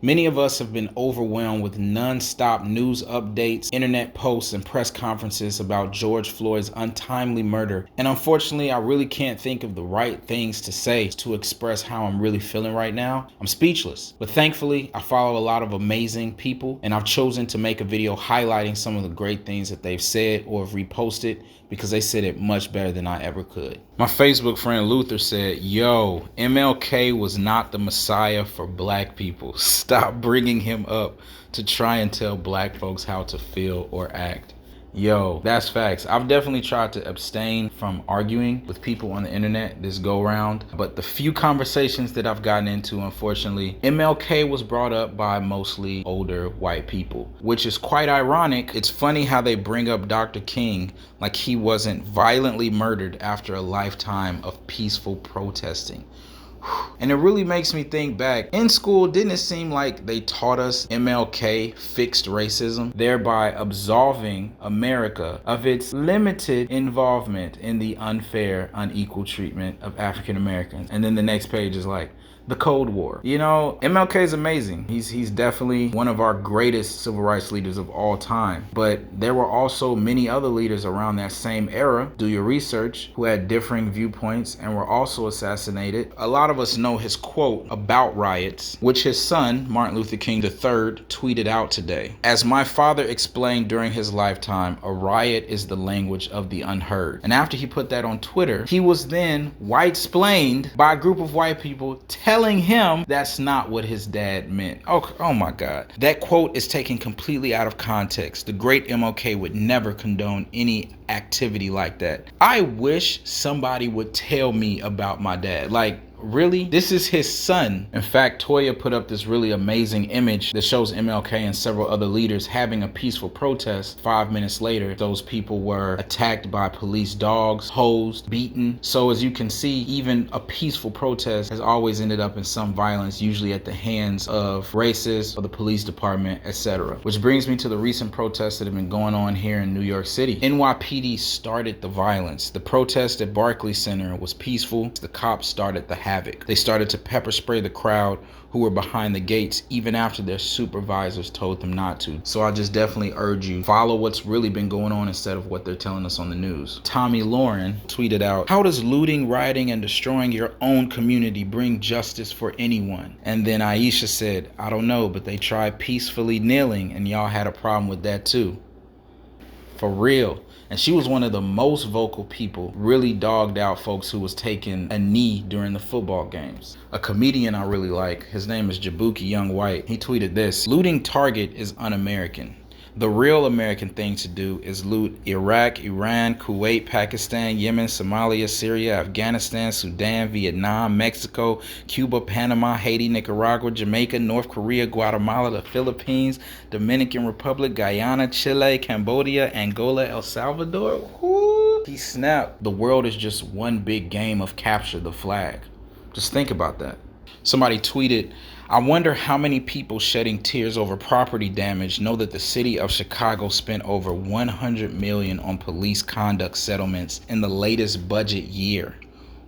Many of us have been overwhelmed with non-stop news updates, internet posts, and press conferences about George Floyd's untimely murder. And unfortunately, I really can't think of the right things to say to express how I'm really feeling right now. I'm speechless. But thankfully, I follow a lot of amazing people, and I've chosen to make a video highlighting some of the great things that they've said or have reposted because they said it much better than I ever could. My Facebook friend Luther said, "Yo, MLK was not the Messiah for black people. Stop bringing him up to try and tell black folks how to feel or act." Yo, that's facts. I've definitely tried to abstain from arguing with people on the internet this go round, but the few conversations that I've gotten into, unfortunately, MLK was brought up by mostly older white people, which is quite ironic. It's funny how they bring up Dr. King like he wasn't violently murdered after a lifetime of peaceful protesting. And it really makes me think back. In school, didn't it seem like they taught us MLK fixed racism, thereby absolving America of its limited involvement in the unfair, unequal treatment of African Americans? And then the next page is like, the Cold War. You know, MLK is amazing. He's definitely one of our greatest civil rights leaders of all time. But there were also many other leaders around that same era, do your research, who had differing viewpoints and were also assassinated. A lot of us know his quote about riots, which his son, Martin Luther King III, tweeted out today. "As my father explained during his lifetime, a riot is the language of the unheard." And after he put that on Twitter, he was then white-splained by a group of white people telling him that's not what his dad meant. Oh my God. That quote is taken completely out of context. The great MLK would never condone any activity like that. I wish somebody would tell me about my dad. Like, really? This is his son. In fact, Toya put up this really amazing image that shows MLK and several other leaders having a peaceful protest. 5 minutes later, those people were attacked by police dogs, hosed, beaten. So as you can see, even a peaceful protest has always ended up in some violence, usually at the hands of racists or the police department, etc. Which brings me to the recent protests that have been going on here in New York City. NYPD started the violence. The protest at Barclays Center was peaceful. The cops started the havoc. They started to pepper spray the crowd who were behind the gates even after their supervisors told them not to. So I just definitely urge you, follow what's really been going on instead of what they're telling us on the news. Tommy Lauren tweeted out, "How does looting, rioting, and destroying your own community bring justice for anyone?" And then Aisha said, "I don't know, but they tried peacefully kneeling and y'all had a problem with that too." For real. And she was one of the most vocal people, really dogged out folks who was taking a knee during the football games. A comedian I really like, his name is Jabuki Young White. He tweeted this: "Looting Target is un-American. The real American thing to do is loot Iraq, Iran, Kuwait, Pakistan, Yemen, Somalia, Syria, Afghanistan, Sudan, Vietnam, Mexico, Cuba, Panama, Haiti, Nicaragua, Jamaica, North Korea, Guatemala, the Philippines, Dominican Republic, Guyana, Chile, Cambodia, Angola, El Salvador." Woo! He snapped. The world is just one big game of capture the flag. Just think about that. Somebody tweeted, "I wonder how many people shedding tears over property damage know that the city of Chicago spent over $100 million on police conduct settlements in the latest budget year."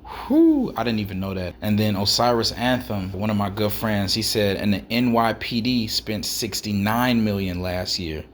Whew, I didn't even know that. And then Osiris Anthem, one of my good friends, he said, "And the NYPD spent $69 million last year,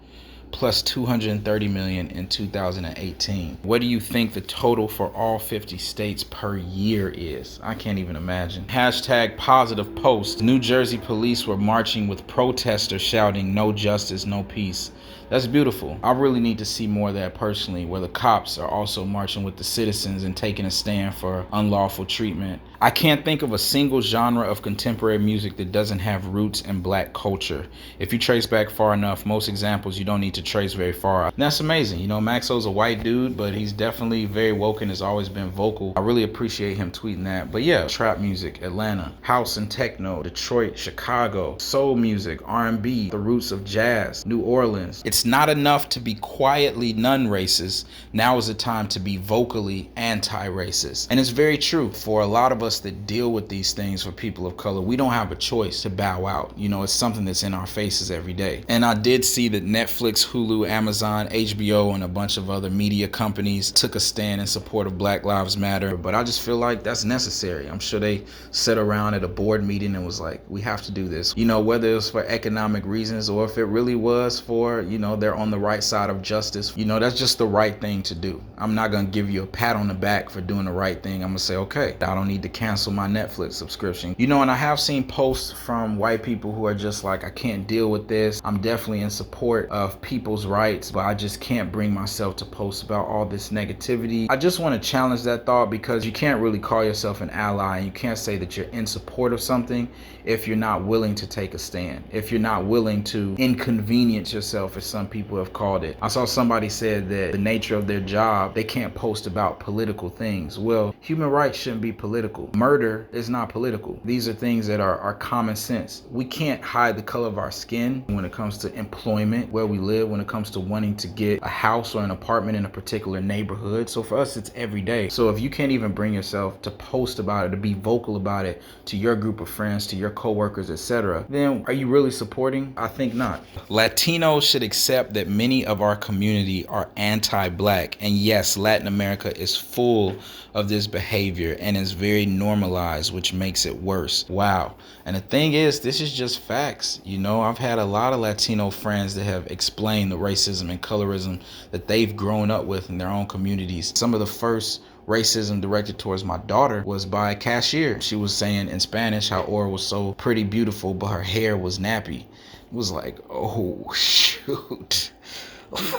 plus $230 million in 2018. What do you think the total for all 50 states per year is? I can't even imagine." Hashtag positive post. New Jersey police were marching with protesters shouting, "No justice, no peace." That's beautiful. I really need to see more of that personally, where the cops are also marching with the citizens and taking a stand for unlawful treatment. I can't think of a single genre of contemporary music that doesn't have roots in black culture. If you trace back far enough, most examples you don't need to trace very far. And that's amazing. You know, Maxo's a white dude, but he's definitely very woke and has always been vocal. I really appreciate him tweeting that. But yeah, trap music, Atlanta, house and techno, Detroit, Chicago, soul music, R&B, the roots of jazz, New Orleans. It's not enough to be quietly non-racist. Now is the time to be vocally anti-racist. And it's very true. For a lot of us that deal with these things for people of color, we don't have a choice to bow out. You know, it's something that's in our faces every day. And I did see that Netflix Hulu, Amazon, HBO, and a bunch of other media companies took a stand in support of Black Lives Matter. But I just feel like that's necessary. I'm sure they sat around at a board meeting and was like, we have to do this. You know, whether it was for economic reasons or if it really was for, you know, they're on the right side of justice. You know, that's just the right thing to do. I'm not going to give you a pat on the back for doing the right thing. I'm going to say, okay, I don't need to cancel my Netflix subscription. You know, and I have seen posts from white people who are just like, I can't deal with this. I'm definitely in support of people's rights, but I just can't bring myself to post about all this negativity. I just want to challenge that thought, because you can't really call yourself an ally, and you can't say that you're in support of something if you're not willing to take a stand, if you're not willing to inconvenience yourself, as some people have called it. I saw somebody said that the nature of their job, they can't post about political things. Well, human rights shouldn't be political. Murder is not political. These are things that are common sense. We can't hide the color of our skin when it comes to employment, where we live, when it comes to wanting to get a house or an apartment in a particular neighborhood. So for us, it's every day. So if you can't even bring yourself to post about it, to be vocal about it to your group of friends, to your coworkers, etc., then are you really supporting? I think not. Latinos should accept that many of our community are anti-Black. And yes, Latin America is full of this behavior and is very normalized, which makes it worse. Wow. And the thing is, this is just facts. You know, I've had a lot of Latino friends that have explained the racism and colorism that they've grown up with in their own communities. Some of the first racism directed towards my daughter was by a cashier. She was saying in Spanish how Aura was so pretty, beautiful, but her hair was nappy. It was like, oh, shoot.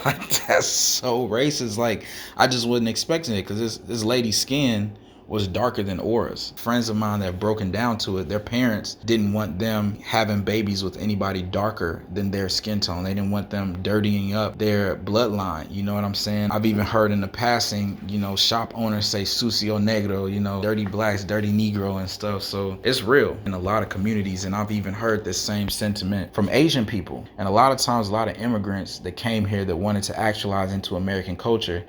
Like, that's so racist. Like, I just wasn't expecting it, because this lady's skin was darker than Aura's. Friends of mine that have broken down to it, their parents didn't want them having babies with anybody darker than their skin tone. They didn't want them dirtying up their bloodline. You know what I'm saying? I've even heard in the passing, you know, shop owners say sucio negro, you know, dirty blacks, dirty negro and stuff. So it's real in a lot of communities. And I've even heard this same sentiment from Asian people. And a lot of times, a lot of immigrants that came here that wanted to actualize into American culture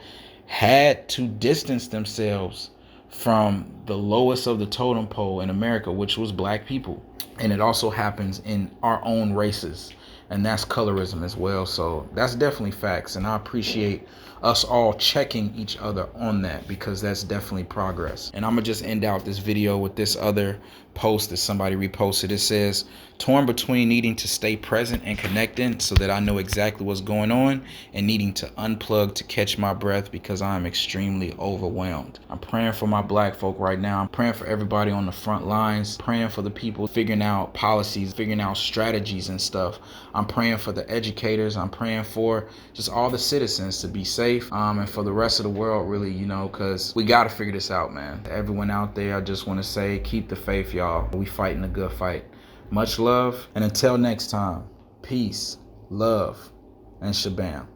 had to distance themselves from the lowest of the totem pole in America, which was Black people. And it also happens in our own races, and that's colorism as well. So that's definitely facts, and I appreciate us all checking each other on that, because that's definitely progress. And I'm gonna just end out this video with this other post that somebody reposted. It says, torn between needing to stay present and connected so that I know exactly what's going on, and needing to unplug to catch my breath because I am extremely overwhelmed. I'm praying for my Black folk right now. I'm praying for everybody on the front lines, praying for the people figuring out policies, figuring out strategies and stuff. I'm praying for the educators. I'm praying for just all the citizens to be safe, and for the rest of the world, really, you know, because we got to figure this out, man. Everyone out there, I just want to say, keep the faith, y'all. We fighting a good fight. Much love, and until next time, peace, love, and shabam.